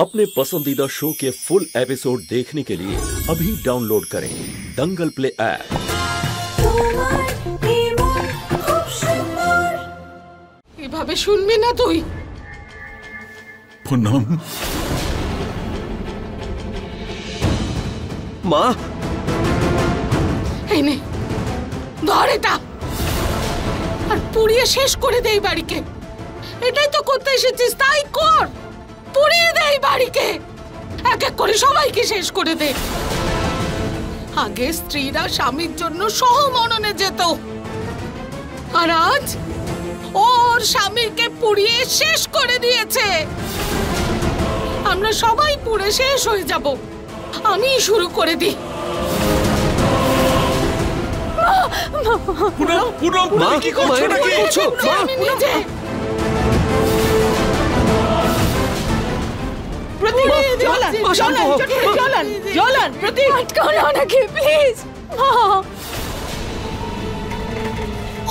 अपने पसंदीदा शो के फुल एपिसोड देखने के लिए अभी डाउनलोड करें दंगल प्ले ऐप। এভাবে শুনবি না তুই। পুনম মা, এই নে ধর এটা আর পুড়িয়ে শেষ করে দে এই বাড়িকে। এটাই তো করতে এসেছিস, তাই কর। পুড়িয়ে দে এই বাড়িকে, এক এক করে সবাইকে শেষ করে দে। আগে স্ত্রীরা স্বামীর জন্য সহমরণে যেত, আর আজ ওর স্বামীকে পুড়িয়ে শেষ করে দিয়েছে। আমরা সবাই পুড়ে শেষ হয়ে যাব। আমি শুরু করে দিই। পুনম পুনম মা, কি করছো? না কি করছো মা? আমি নিজে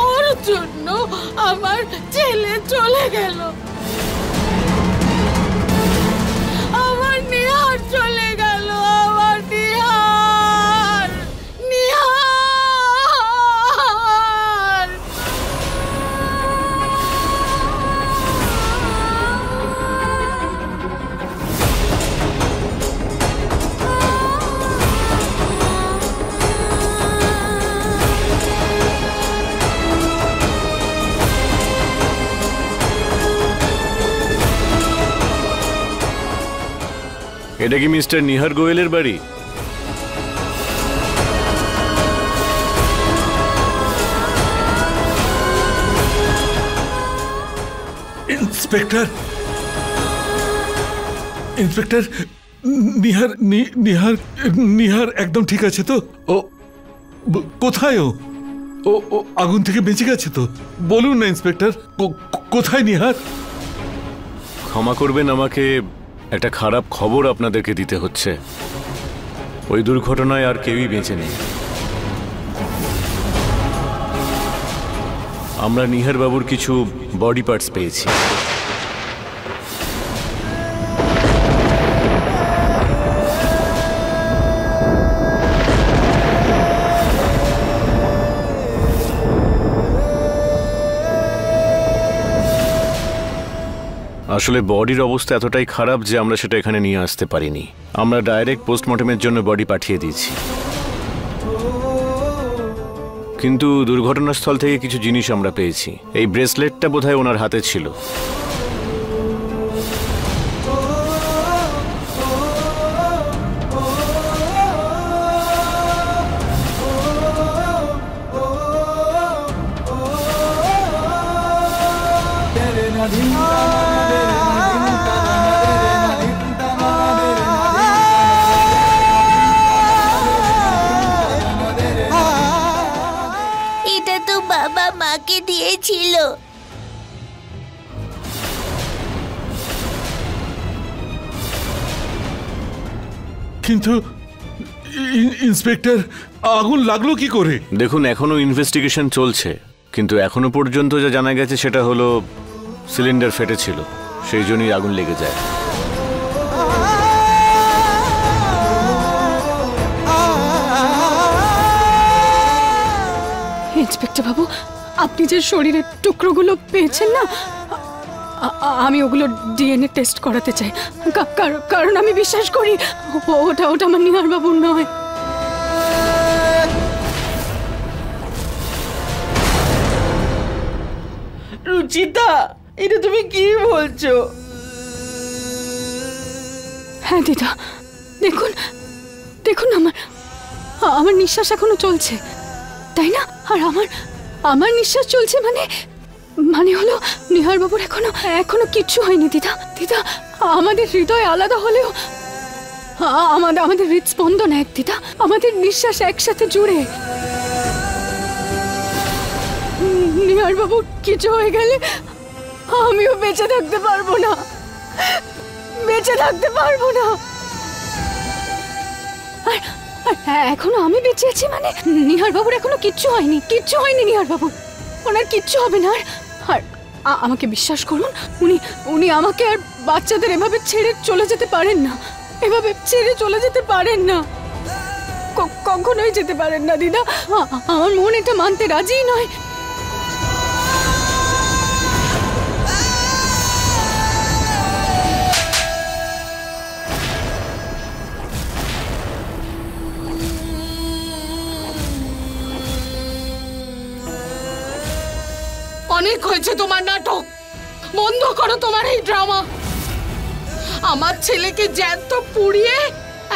ওর জন্য আমার ছেলে চলে গেল, আমার নিহার চলে গেল, আমার নিহার নিহার। এটা কি মিস্টার নিহার গোয়েলের বাড়ি? ইন্সপেক্টর ইন্সপেক্টর নিহার নিহার নিহার একদম ঠিক আছে তো? ও কোথায়? ও ও আগুন থেকে বেঁচে গেছে তো? বলুন না ইন্সপেক্টর, কোথায় নিহার? ক্ষমা করবেন, আমাকে একটা খারাপ খবর আপনাদেরকে দিতে হচ্ছে। ওই দুর্ঘটনায় আর কেউই বেঁচে নেই। আমরা নিহার বাবুর কিছু বডি পার্টস পেয়েছি। আসলে বডির অবস্থা এতটাই খারাপ যে আমরা সেটা এখানে নিয়ে আসতে পারিনি। আমরা ডাইরেক্ট পোস্টমর্টমের জন্য বডি পাঠিয়ে দিয়েছি। কিন্তু দুর্ঘটনাস্থল থেকে কিছু জিনিস আমরা পেয়েছি। এই ব্রেসলেটটা বোধহয় ওনার হাতে ছিল। এটা তো বাবা মাকে দিয়েছিল। কিন্তু ইন্সপেক্টর, আগুন লাগলো কি করে? দেখুন, এখনো ইনভেস্টিগেশন চলছে, কিন্তু এখনো পর্যন্ত যা জানা গেছে সেটা হলো সিলিন্ডার ফেটেছিল, সেই জন্যই আগুন লেগে যায়। ইন্সপেক্টর বাবু, আপনি যে শরীরের টুকরোগুলো পেয়েছেন না, আমি ওগুলো ডিএনএ টেস্ট করাতে চাই। কারণ আমি বিশ্বাস করি ওটা আমার নিহার বাবুর নয়। রুচিতা, এটা তুমি কি বলছো? হ্যাঁ দিদা, দেখুন দেখুন, আমার নিঃশ্বাস এখনো চলছে, তাই না? আর আমার নিঃশ্বাস চলছে মানে হলো নিহার বাবুর এখনো কিচ্ছু হয়নি। দিদা দিদা, আমাদের হৃদয় আলাদা হলেও আমাদের হৃদস্পন্দন এক দিদা, আমাদের নিঃশ্বাস একসাথে জুড়ে। নিহার বাবুর কিছু হয়ে গেলে আমিও বেঁচে থাকতে পারবো না, বেঁচে থাকতে পারবো না। আর এখনো আমি বেঁচে আছি মানে নিহার বাবুর এখনো কিচ্ছু হয়নি, কিচ্ছু হয়নি নিহার বাবুর, ওনার কিচ্ছু হবে না। আর আমাকে বিশ্বাস করুন, উনি আমাকে আর বাচ্চাদের এভাবে ছেড়ে চলে যেতে পারেন না, এভাবে ছেড়ে চলে যেতে পারেন না, কখনোই যেতে পারেন না দিদা। আমার মন এটা মানতে রাজি নয়। অনেক হয়েছে তোমার নাটক, বন্ধ করো তোমার এই ড্রামা। আমার ছেলেকে জ্যান্ত পুড়িয়ে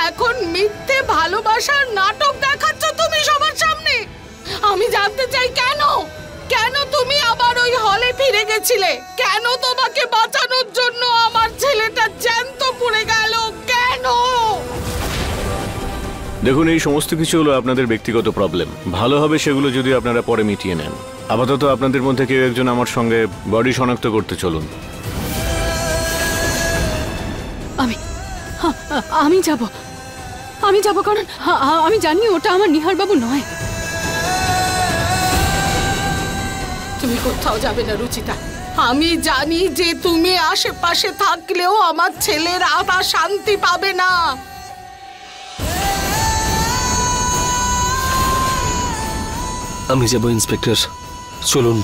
এখন মিথ্যে ভালোবাসার নাটক দেখাচ্ছ তুমি সবার সামনে। আমি জানতে চাই কেন, কেন তুমি আবার ওই হলে ফিরে গেছিলে? কেন তোমাকে বাঁচানোর জন্য আমার ছেলেটা জ্যান্ত পুড়ে গেল? কেন? দেখুন, এই সমস্ত কিছু হলো আপনাদের ব্যক্তিগত প্রবলেম। ভালো হবে সেগুলো যদি আপনারা পরে মিটিয়ে নেন। আপাতত আপনাদের মধ্যে কেউ একজন আমার সঙ্গে বডি শনাক্ত করতে চলুন। আমি যাব কারণ আমি জানি ওটা আমার নিহার বাবু নয়। তুমি কোথাও যাবে না রুচিতা। আমি জানি যে তুমি আশেপাশে থাকলেও আমার ছেলের আত্মা শান্তি পাবে না। আমি যাব ইন্সপেক্টর, চলুন।